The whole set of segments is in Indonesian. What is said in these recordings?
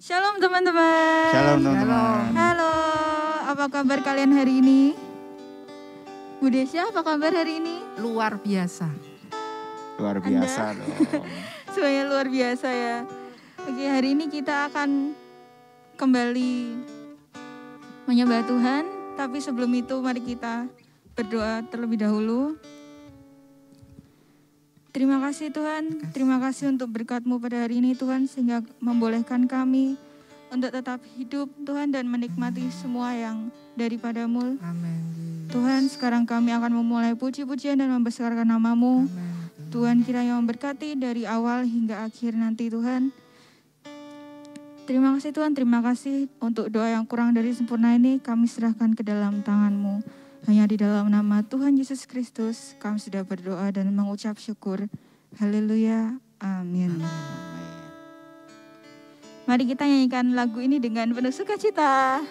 Shalom teman-teman. Shalom teman-teman. Halo, apa kabar kalian hari ini? Bu Desya, apa kabar hari ini? Luar biasa. Luar biasa dong. Semuanya luar biasa ya. Oke, hari ini kita akan kembali menyembah Tuhan. Tapi sebelum itu mari kita berdoa terlebih dahulu. Terima kasih Tuhan, terima kasih untuk berkat-Mu pada hari ini Tuhan, sehingga membolehkan kami untuk tetap hidup Tuhan dan menikmati semua yang daripada-Mu. Amin. Tuhan, sekarang kami akan memulai puji-pujian dan membesarkan nama-Mu. Amin. Tuhan kiranya memberkati dari awal hingga akhir nanti Tuhan. Terima kasih Tuhan, terima kasih untuk doa yang kurang dari sempurna ini kami serahkan ke dalam tangan-Mu. Hanya di dalam nama Tuhan Yesus Kristus kami sudah berdoa dan mengucap syukur. Haleluya. Amin. Mari kita nyanyikan lagu ini dengan penuh sukacita.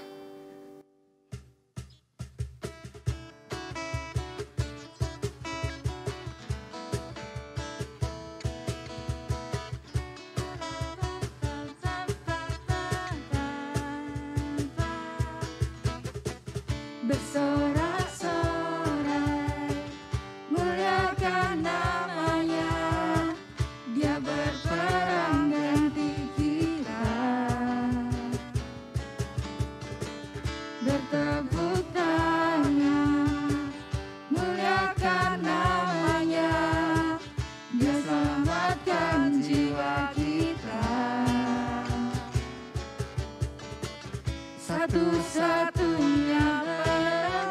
Bersorak-sorai, muliakan namanya, Dia berperang ganti kita. Bertepuk tangan, muliakan namanya, Dia selamatkan jiwa kita. Satu-satunya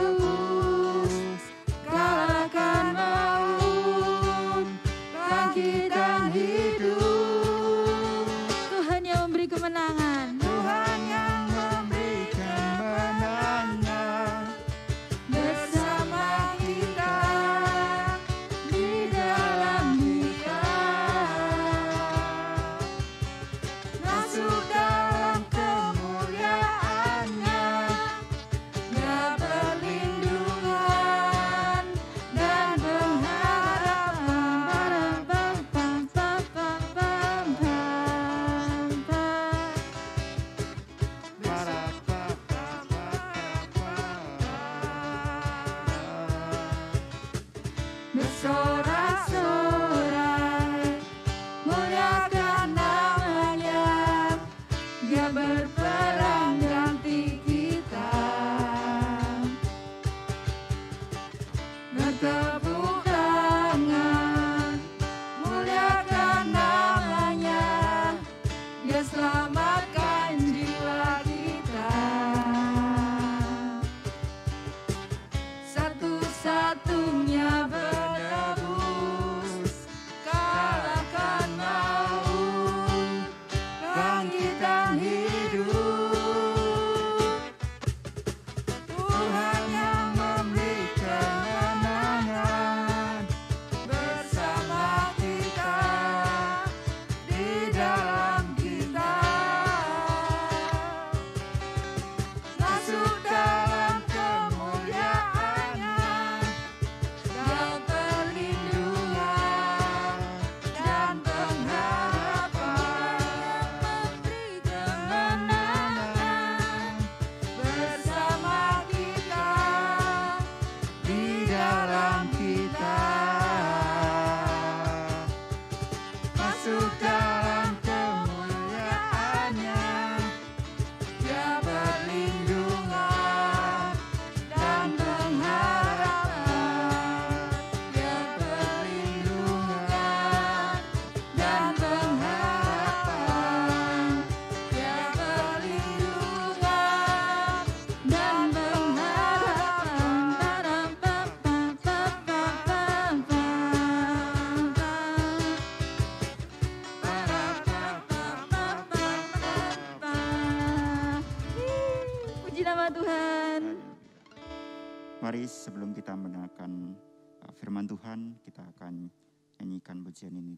penebus, kalahkan maut, bangkitkan hidup. Tuhan yang memberi kemenangan, Tuhan yang memberi kemenangan, bersama kita, di dalam Dia. Masuk dalam kemuliaan-Nya, Dia perlindungan dan pengharapan. Bersorak-sorai, muliakan namanya, Dia berperang ganti kita. Bertepuk tangan, muliakan namanya, Dia selamatkan jiwa kita. Satu-satunya penebus, kalahkan maut, bangkitkan hidup. Tuhan yang memberi kemenangan, Bersama kita, di dalam kita. Masuk dalam kemuliaan-Nya, dan perlindungan dan pengharapan. Memberi kemenangan, bersama kita, di dalam kita. Masuk dalam kemuliaan-Nya, Dia perlindungan dan pengharapan. Dia perlindungan dan pengharapan. Dia perlindungan dan pengharapan. Puji nama Tuhan. Mari sebelum kita mendengarkan firman Tuhan, kita akan nyanyikan pujian ini.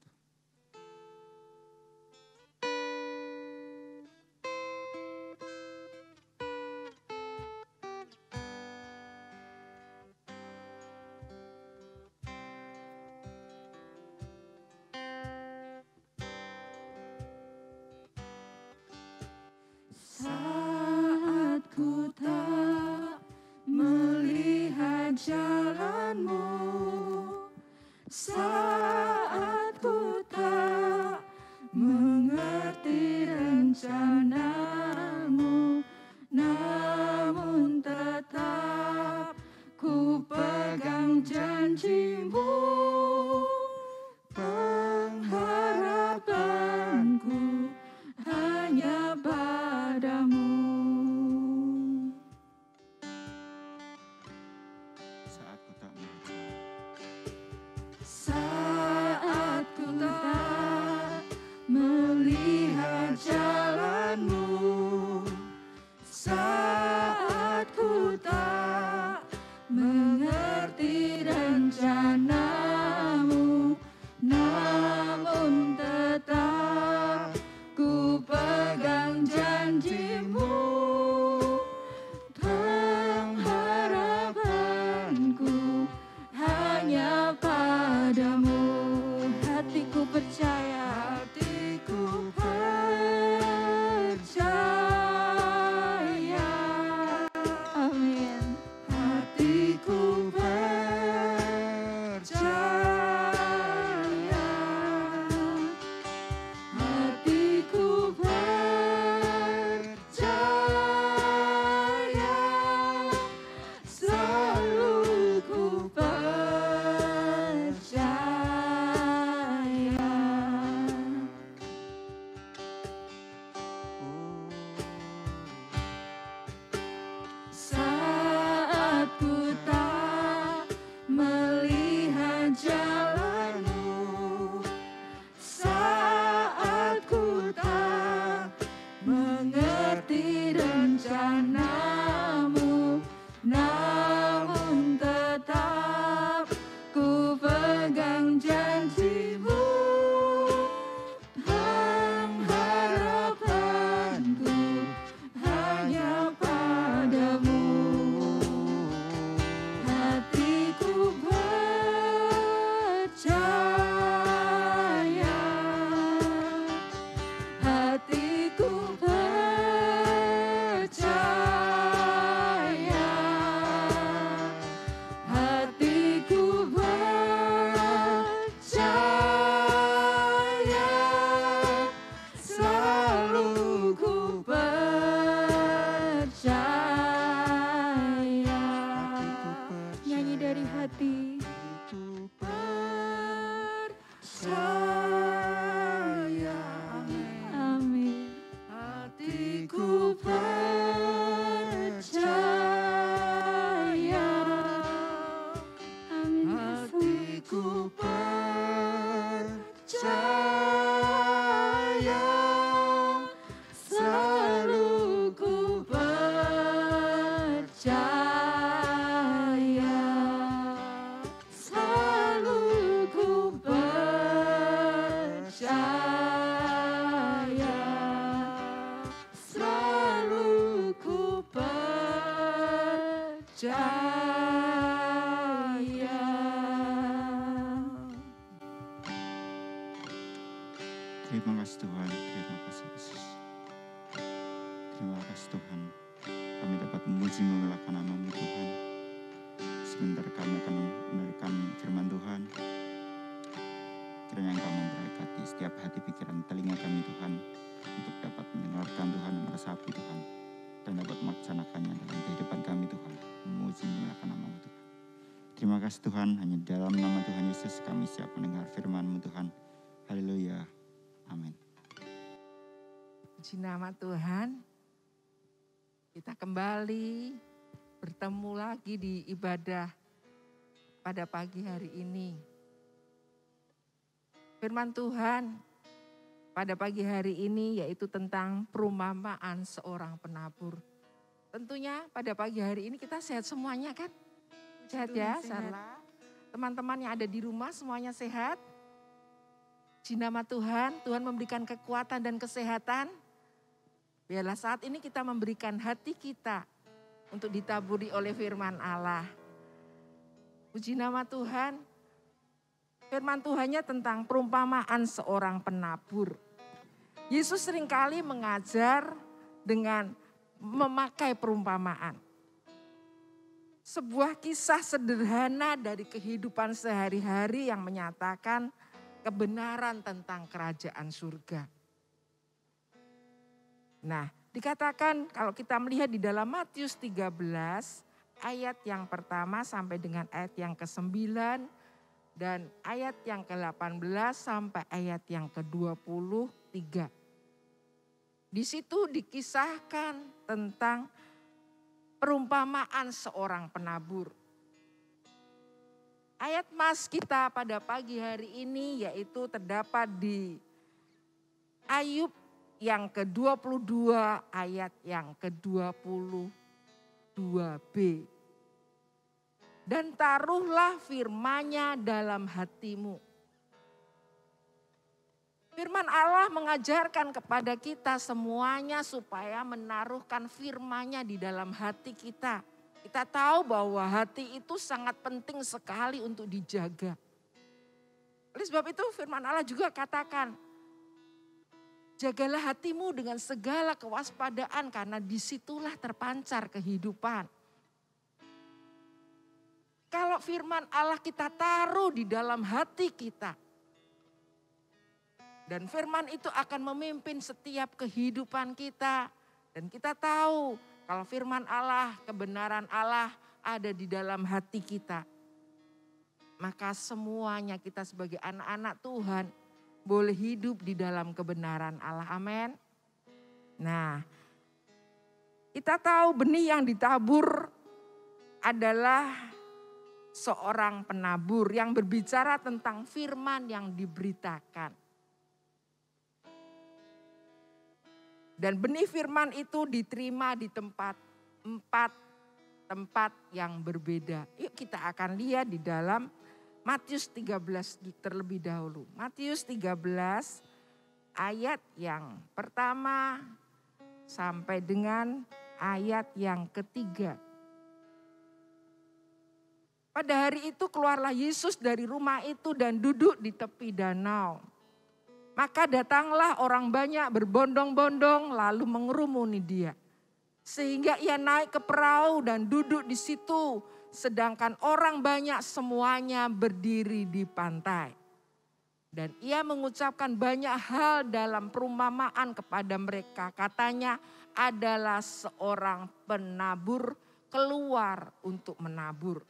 jaya. Terima kasih Tuhan, terima kasih Yesus. Terima kasih Tuhan, kami dapat memuji memuliakan nama-Mu Tuhan. Sebentar kami akan mendengarkan firman Tuhan. Kiranya Engkau memberkati setiap hati pikiran telinga kami Tuhan, untuk dapat mendengarkan Tuhan dan meresapi Tuhan, dan dapat melaksanakannya dalam kehidupan kami Tuhan. Memuji memuliakan nama-Mu Tuhan. Terima kasih Tuhan, hanya dalam nama Tuhan Yesus kami siap mendengar firman-Mu Tuhan. Haleluya. Amin. Puji nama Tuhan. Kita kembali bertemu lagi di ibadah pada pagi hari ini. Firman Tuhan pada pagi hari ini yaitu tentang perumpamaan seorang penabur. Tentunya pada pagi hari ini kita sehat semuanya kan? Sehat ya, Sarla. Teman-teman yang ada di rumah semuanya sehat? Puji nama Tuhan, Tuhan memberikan kekuatan dan kesehatan. Biarlah saat ini kita memberikan hati kita untuk ditaburi oleh firman Allah. Puji nama Tuhan. Firman Tuhannya tentang perumpamaan seorang penabur. Yesus seringkali mengajar dengan memakai perumpamaan. Sebuah kisah sederhana dari kehidupan sehari-hari yang menyatakan kebenaran tentang kerajaan surga. Nah, dikatakan kalau kita melihat di dalam Matius 13 ayat yang pertama sampai dengan ayat yang ke-9 dan ayat yang ke-18 sampai ayat yang ke-23. Di situ dikisahkan tentang perumpamaan seorang penabur. Ayat mas kita pada pagi hari ini yaitu terdapat di Ayub yang ke-22 ayat yang ke-22b. Dan taruhlah firman-Nya dalam hatimu. Firman Allah mengajarkan kepada kita semuanya supaya menaruhkan firman-Nya di dalam hati kita. Kita tahu bahwa hati itu sangat penting sekali untuk dijaga. Oleh sebab itu firman Allah juga katakan, jagalah hatimu dengan segala kewaspadaan karena disitulah terpancar kehidupan. Kalau firman Allah kita taruh di dalam hati kita. Dan firman itu akan memimpin setiap kehidupan kita. Dan kita tahu kalau firman Allah, kebenaran Allah ada di dalam hati kita. Maka semuanya kita sebagai anak-anak Tuhan boleh hidup di dalam kebenaran Allah. Amin. Nah, kita tahu benih yang ditabur adalah seorang penabur yang berbicara tentang firman yang diberitakan. Dan benih firman itu diterima di tempat 4 tempat yang berbeda. Yuk kita akan lihat di dalam Matius 13 terlebih dahulu. Matius 13 ayat yang pertama sampai dengan ayat yang ketiga. Pada hari itu keluarlah Yesus dari rumah itu dan duduk di tepi danau. Maka datanglah orang banyak berbondong-bondong lalu mengerumuni dia. Sehingga ia naik ke perahu dan duduk di situ. Sedangkan orang banyak semuanya berdiri di pantai. Dan ia mengucapkan banyak hal dalam perumpamaan kepada mereka. Katanya adalah seorang penabur keluar untuk menabur.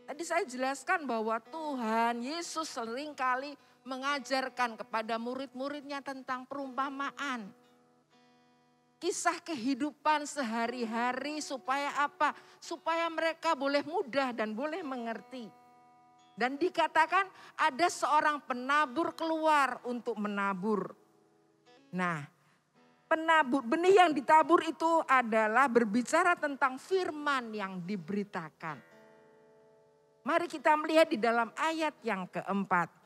Tadi saya jelaskan bahwa Tuhan Yesus seringkali mengajarkan kepada murid-muridnya tentang perumpamaan. Kisah kehidupan sehari-hari supaya apa? Supaya mereka boleh mudah dan boleh mengerti. Dan dikatakan ada seorang penabur keluar untuk menabur. Nah, penabur, benih yang ditabur itu adalah berbicara tentang firman yang diberitakan. Mari kita melihat di dalam ayat yang keempat.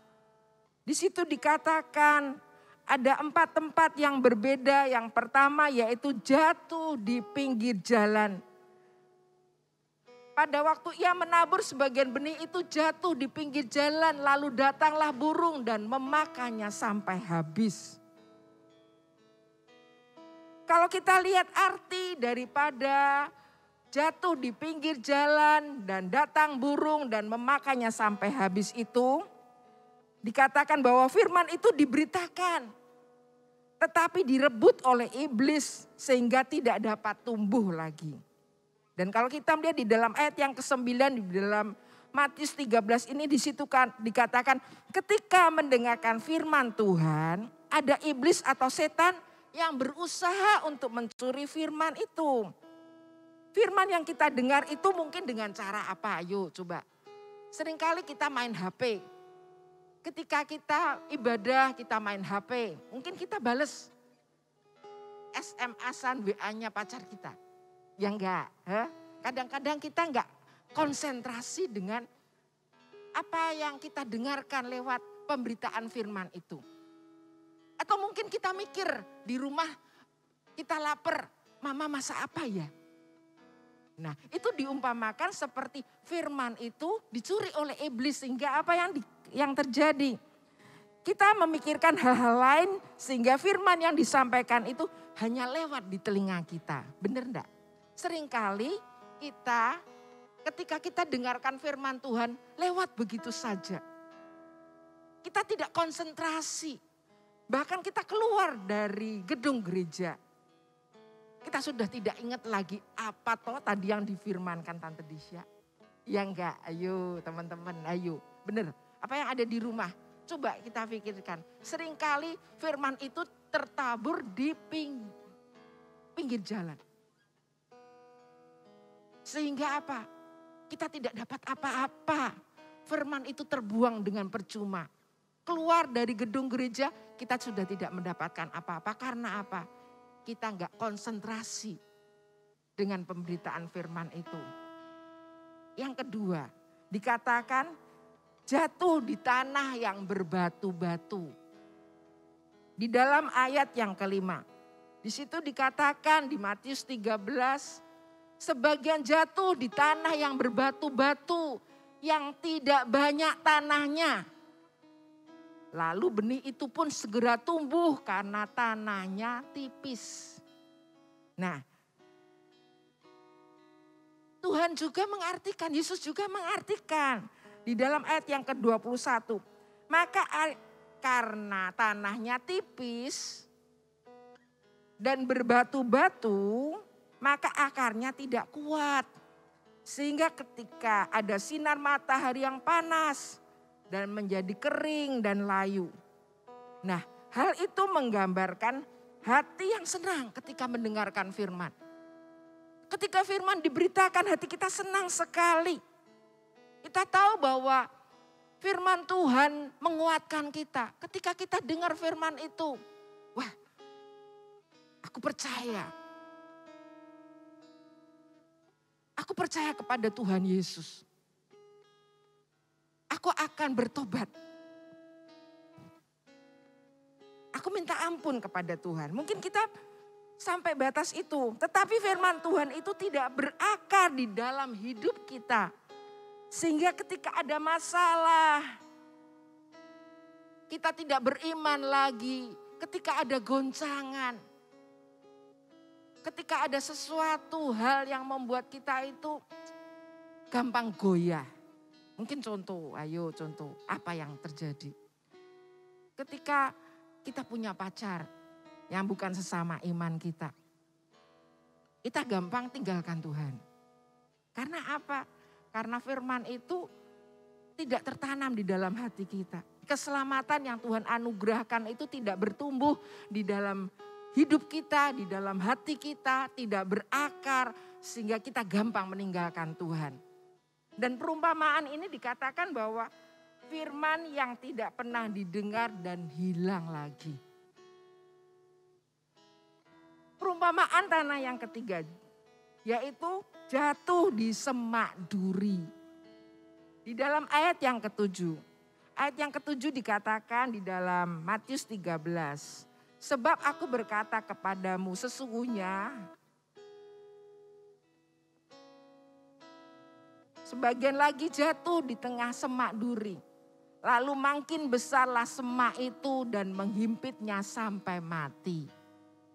Di situ dikatakan ada 4 tempat yang berbeda. Yang pertama yaitu jatuh di pinggir jalan. Pada waktu ia menabur, sebagian benih itu jatuh di pinggir jalan, lalu datanglah burung dan memakannya sampai habis. Kalau kita lihat arti daripada jatuh di pinggir jalan dan datang burung dan memakannya sampai habis itu, dikatakan bahwa firman itu diberitakan, tetapi direbut oleh iblis sehingga tidak dapat tumbuh lagi. Dan kalau kita melihat di dalam ayat yang ke-9 di dalam Matius 13 ini dikatakan ketika mendengarkan firman Tuhan, ada iblis atau setan yang berusaha untuk mencuri firman itu. Firman yang kita dengar itu mungkin dengan cara apa? Ayo coba. Seringkali kita main HP. Ketika kita ibadah, kita main HP. Mungkin kita bales SMS-an WA-nya pacar kita. Ya enggak. Kadang-kadang kita enggak konsentrasi dengan apa yang kita dengarkan lewat pemberitaan firman itu. Atau mungkin kita mikir di rumah kita lapar, mama masak apa ya? Nah, itu diumpamakan seperti firman itu dicuri oleh iblis sehingga apa yang terjadi? Kita memikirkan hal-hal lain sehingga firman yang disampaikan itu hanya lewat di telinga kita. Benar enggak? Seringkali kita ketika kita dengarkan firman Tuhan lewat begitu saja. Kita tidak konsentrasi. Bahkan kita keluar dari gedung gereja. Kita sudah tidak ingat lagi apa toh tadi yang difirmankan Tante Disha. Ya enggak, ayo teman-teman, ayo. Benar, apa yang ada di rumah. Coba kita pikirkan. Seringkali firman itu tertabur di pinggir jalan. Sehingga apa? Kita tidak dapat apa-apa. Firman itu terbuang dengan percuma. Keluar dari gedung gereja, kita sudah tidak mendapatkan apa-apa. Karena apa? Kita enggak konsentrasi dengan pemberitaan firman itu. Yang kedua, dikatakan jatuh di tanah yang berbatu-batu. Di dalam ayat yang kelima, di situ dikatakan di Matius 13, sebagian jatuh di tanah yang berbatu-batu, yang tidak banyak tanahnya. Lalu benih itu pun segera tumbuh karena tanahnya tipis. Nah, Tuhan juga mengartikan, Yesus juga mengartikan di dalam ayat yang ke-21. Maka karena tanahnya tipis dan berbatu-batu, maka akarnya tidak kuat. Sehingga ketika ada sinar matahari yang panas dan menjadi kering dan layu. Nah, hal itu menggambarkan hati yang senang ketika mendengarkan firman. Ketika firman diberitakan, hati kita senang sekali. Kita tahu bahwa firman Tuhan menguatkan kita. Ketika kita dengar firman itu, wah, aku percaya. Aku percaya kepada Tuhan Yesus. Aku akan bertobat. Aku minta ampun kepada Tuhan. Mungkin kita sampai batas itu. Tetapi firman Tuhan itu tidak berakar di dalam hidup kita. Sehingga ketika ada masalah, kita tidak beriman lagi. Ketika ada goncangan. Ketika ada sesuatu hal yang membuat kita itu gampang goyah. Mungkin contoh, ayo contoh apa yang terjadi. Ketika kita punya pacar yang bukan sesama iman kita. Kita gampang tinggalkan Tuhan. Karena apa? Karena firman itu tidak tertanam di dalam hati kita. Keselamatan yang Tuhan anugerahkan itu tidak bertumbuh di dalam hidup kita, di dalam hati kita, tidak berakar sehingga kita gampang meninggalkan Tuhan. Dan perumpamaan ini dikatakan bahwa firman yang tidak pernah didengar dan hilang lagi. Perumpamaan tanah yang ketiga, yaitu jatuh di semak duri. Di dalam ayat yang ke-7. Ayat yang ke-7 dikatakan di dalam Matius 13. Sebab aku berkata kepadamu sesungguhnya Sebagian lagi jatuh di tengah semak duri. Lalu makin besarlah semak itu dan menghimpitnya sampai mati.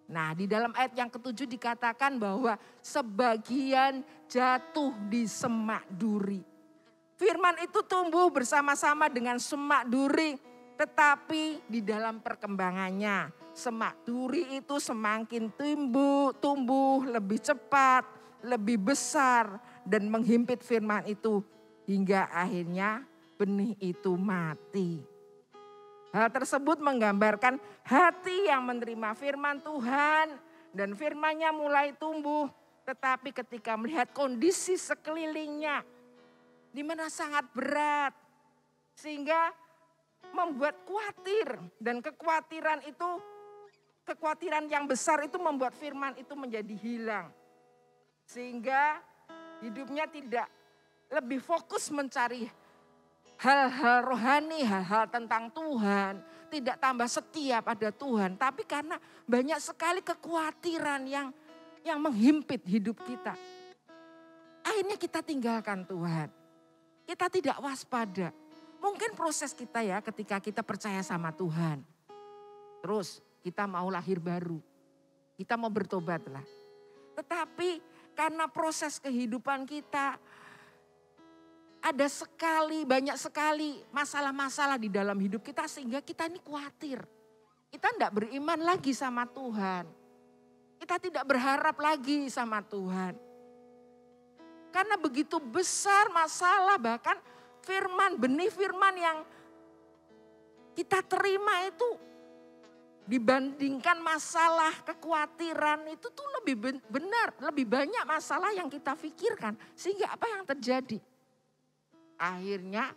Nah, di dalam ayat yang ketujuh dikatakan bahwa sebagian jatuh di semak duri. Firman itu tumbuh bersama-sama dengan semak duri, tetapi di dalam perkembangannya semak duri itu semakin tumbuh lebih cepat, lebih besar dan menghimpit firman itu hingga akhirnya benih itu mati. Hal tersebut menggambarkan hati yang menerima firman Tuhan dan firman-Nya mulai tumbuh. Tetapi ketika melihat kondisi sekelilingnya di mana sangat berat sehingga membuat khawatir, dan kekhawatiran yang besar itu membuat firman itu menjadi hilang. Sehingga hidupnya tidak lebih fokus mencari hal-hal rohani, hal-hal tentang Tuhan, tidak tambah setia pada Tuhan. Tapi karena banyak sekali kekhawatiran yang menghimpit hidup kita. Akhirnya kita tinggalkan Tuhan. Kita tidak waspada. Mungkin proses kita ya ketika kita percaya sama Tuhan. Terus kita mau lahir baru. Kita mau bertobatlah. Tetapi karena proses kehidupan kita ada banyak sekali masalah-masalah di dalam hidup kita sehingga kita ini khawatir. Kita tidak beriman lagi sama Tuhan. Kita tidak berharap lagi sama Tuhan. Karena begitu besar masalah, bahkan benih firman yang kita terima itu dibandingkan masalah kekhawatiran itu tuh lebih banyak masalah yang kita pikirkan. Sehingga apa yang terjadi? Akhirnya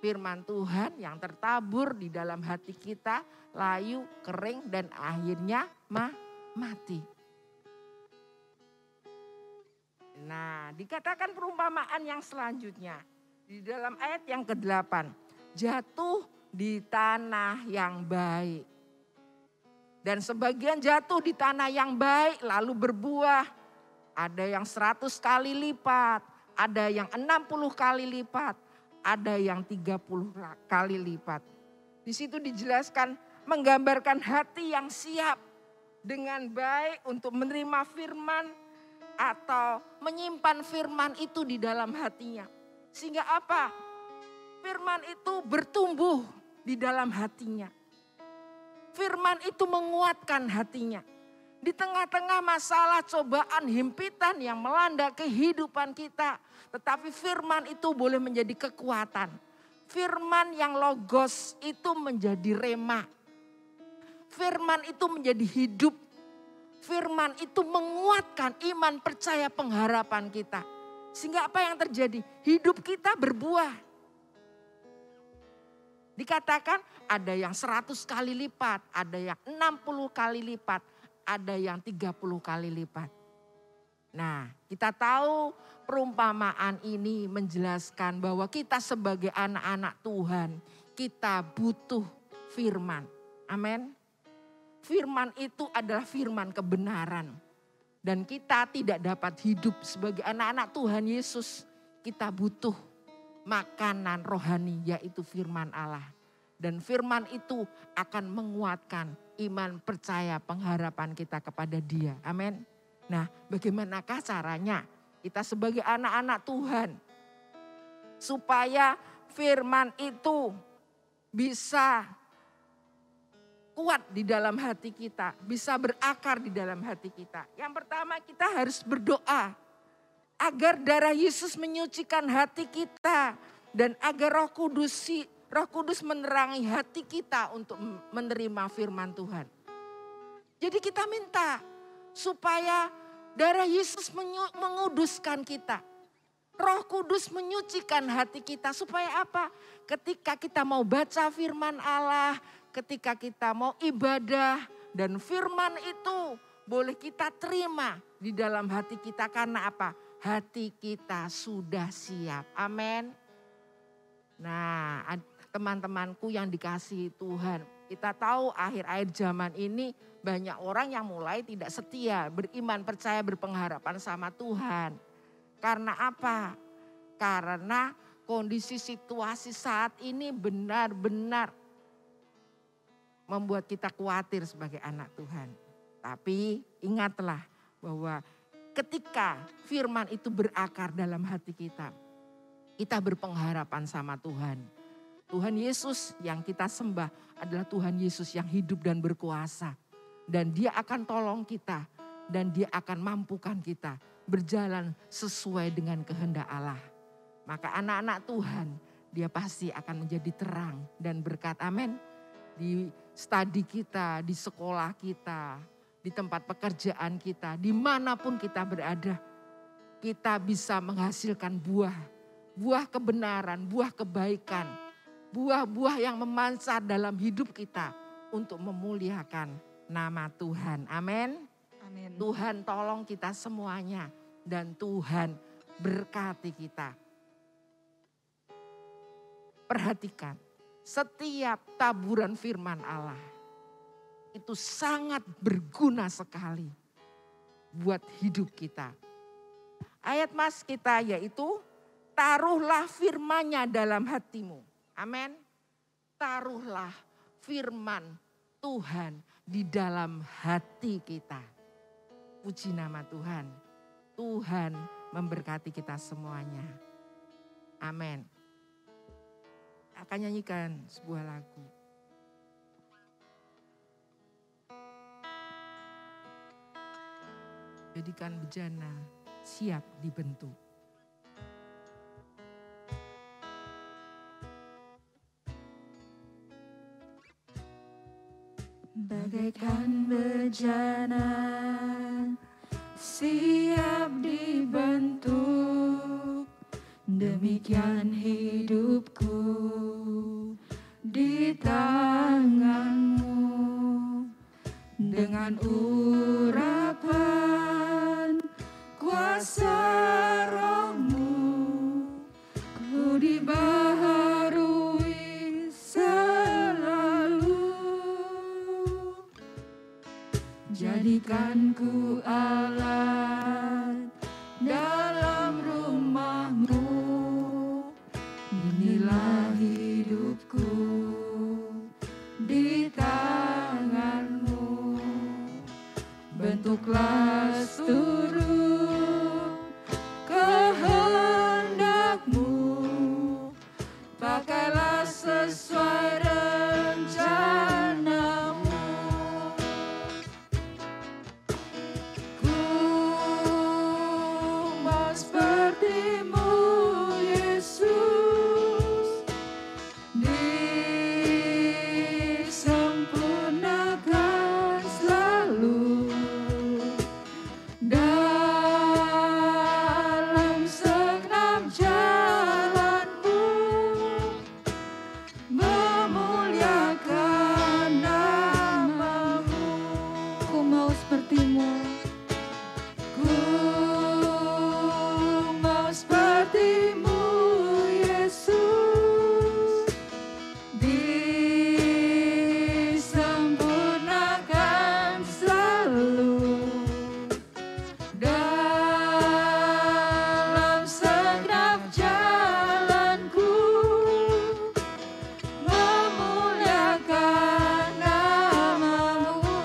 firman Tuhan yang tertabur di dalam hati kita layu, kering dan akhirnya mati. Nah, dikatakan perumpamaan yang selanjutnya di dalam ayat yang ke-8. Jatuh di tanah yang baik. Dan sebagian jatuh di tanah yang baik lalu berbuah. Ada yang 100 kali lipat. Ada yang 60 kali lipat, ada yang 30 kali lipat. Di situ dijelaskan menggambarkan hati yang siap dengan baik untuk menerima firman atau menyimpan firman itu di dalam hatinya. Sehingga apa? Firman itu bertumbuh di dalam hatinya. Firman itu menguatkan hatinya. Di tengah-tengah masalah, cobaan, himpitan yang melanda kehidupan kita. Tetapi firman itu boleh menjadi kekuatan. Firman yang logos itu menjadi rema. Firman itu menjadi hidup. Firman itu menguatkan iman, percaya, pengharapan kita. Sehingga apa yang terjadi? Hidup kita berbuah. Dikatakan ada yang 100 kali lipat, ada yang 60 kali lipat. Ada yang 30 kali lipat. Nah, kita tahu perumpamaan ini menjelaskan bahwa kita sebagai anak-anak Tuhan, kita butuh firman. Amin. Firman itu adalah firman kebenaran. Dan kita tidak dapat hidup sebagai anak-anak Tuhan Yesus. Kita butuh makanan rohani, yaitu firman Allah. Dan firman itu akan menguatkan iman, percaya, pengharapan kita kepada Dia. Amin. Nah, bagaimanakah caranya kita sebagai anak-anak Tuhan supaya firman itu bisa kuat di dalam hati kita, bisa berakar di dalam hati kita. Yang pertama, kita harus berdoa agar darah Yesus menyucikan hati kita dan agar Roh Kudus menerangi hati kita untuk menerima firman Tuhan. Jadi kita minta supaya darah Yesus menguduskan kita. Roh Kudus menyucikan hati kita supaya apa? Ketika kita mau baca firman Allah, ketika kita mau ibadah dan firman itu boleh kita terima di dalam hati kita karena apa? Hati kita sudah siap. Amin. Nah, teman-temanku yang dikasihi Tuhan, kita tahu akhir-akhir zaman ini banyak orang yang mulai tidak setia, beriman, percaya, berpengharapan sama Tuhan. Karena apa? Karena kondisi situasi saat ini benar-benar membuat kita khawatir sebagai anak Tuhan. Tapi ingatlah bahwa ketika firman itu berakar dalam hati kita berpengharapan sama Tuhan. Tuhan Yesus yang kita sembah adalah Tuhan Yesus yang hidup dan berkuasa. Dan Dia akan tolong kita dan Dia akan mampukan kita berjalan sesuai dengan kehendak Allah. Maka anak-anak Tuhan, dia pasti akan menjadi terang dan berkat. Amin. Di studi kita, di sekolah kita, di tempat pekerjaan kita, dimanapun kita berada, kita bisa menghasilkan buah kebenaran, buah kebaikan, buah-buah yang memancar dalam hidup kita untuk memuliakan nama Tuhan. Amin. Amin. Tuhan tolong kita semuanya dan Tuhan berkati kita. Perhatikan, setiap taburan firman Allah itu sangat berguna sekali buat hidup kita. Ayat mas kita yaitu taruhlah firman-Nya dalam hatimu. Amin. Taruhlah firman Tuhan di dalam hati kita. Puji nama Tuhan. Tuhan memberkati kita semuanya. Amin. Akan nyanyikan sebuah lagu. Jadikan bejana siap dibentuk. Bagaikan bejana siap dibentuk, demikian hidupku di tangan-Mu. Dengan urapan kuasa Roh-Mu, ku dibaharui selalu. Jadikan ku alat dalam rumah-Mu, inilah hidupku di tangan-Mu. Bentuklah seluruh kehendak-Mu, pakailah sesuai rencana-Mu. Ku mau seperti-Mu, Yesus, disempurnakan selalu dalam segenap jalan-Mu, memuliakan nama-Mu. Ku mau seperti-Mu, ku mau seperti-Mu, Yesus, disempurnakan selalu dalam segenap jalanku, memuliakan nama-Mu,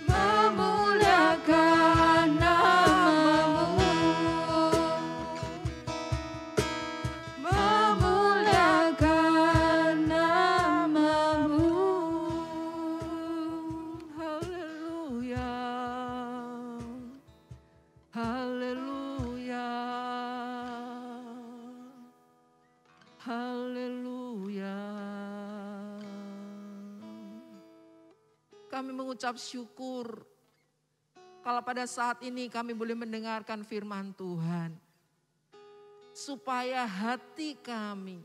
memuliakan nama-Mu, memuliakan nama-Mu. Haleluya, haleluya, haleluya. Kami mengucap syukur kalau pada saat ini kami boleh mendengarkan firman Tuhan. Supaya hati kami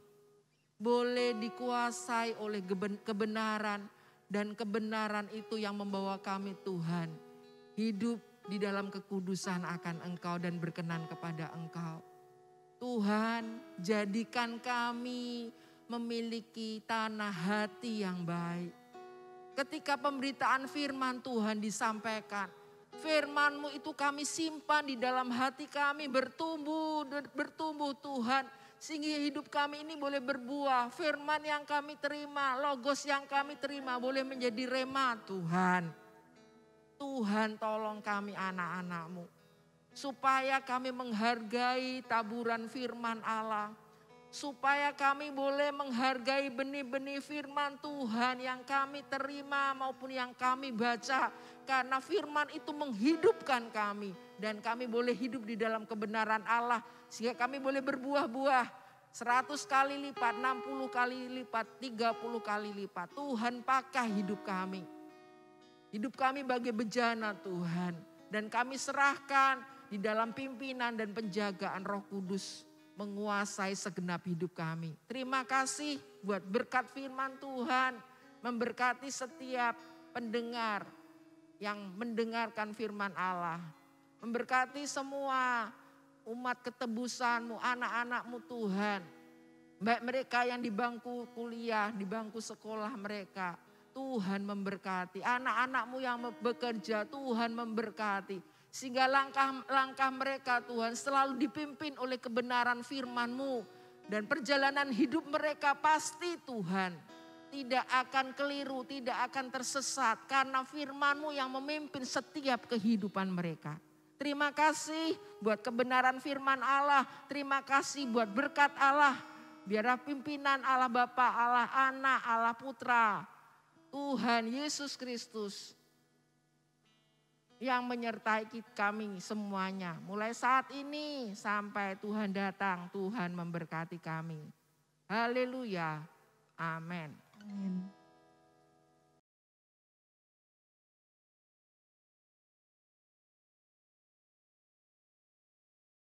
boleh dikuasai oleh kebenaran. Dan kebenaran itu yang membawa kami Tuhan hidup di dalam kekudusan akan Engkau dan berkenan kepada Engkau. Tuhan, jadikan kami memiliki tanah hati yang baik. Ketika pemberitaan firman Tuhan disampaikan, Firman-Mu itu kami simpan di dalam hati kami, bertumbuh Tuhan. Sehingga hidup kami ini boleh berbuah. Firman yang kami terima, logos yang kami terima boleh menjadi rema Tuhan. Tuhan tolong kami anak-anak-Mu. Supaya kami menghargai taburan firman Allah. Supaya kami boleh menghargai benih-benih firman Tuhan yang kami terima maupun yang kami baca. Karena firman itu menghidupkan kami. Dan kami boleh hidup di dalam kebenaran Allah. Sehingga kami boleh berbuah-buah 100 kali lipat, 60 kali lipat, 30 kali lipat. Tuhan pakai hidup kami. Hidup kami bagai bejana Tuhan. Dan kami serahkan di dalam pimpinan dan penjagaan Roh Kudus menguasai segenap hidup kami. Terima kasih buat berkat firman Tuhan, memberkati setiap pendengar yang mendengarkan firman Allah. Memberkati semua umat ketebusan-Mu, anak-anak-Mu Tuhan. Baik mereka yang di bangku kuliah, di bangku sekolah mereka. Tuhan memberkati. Anak-anak-Mu yang bekerja, Tuhan memberkati. Sehingga langkah-langkah mereka Tuhan selalu dipimpin oleh kebenaran firman-Mu. Dan perjalanan hidup mereka pasti Tuhan tidak akan keliru, tidak akan tersesat. Karena firman-Mu yang memimpin setiap kehidupan mereka. Terima kasih buat kebenaran firman Allah. Terima kasih buat berkat Allah. Biarlah pimpinan Allah Bapa, Allah Anak, Allah Putra. Tuhan Yesus Kristus yang menyertai kami semuanya. Mulai saat ini sampai Tuhan datang, Tuhan memberkati kami. Haleluya. Amin. Amin.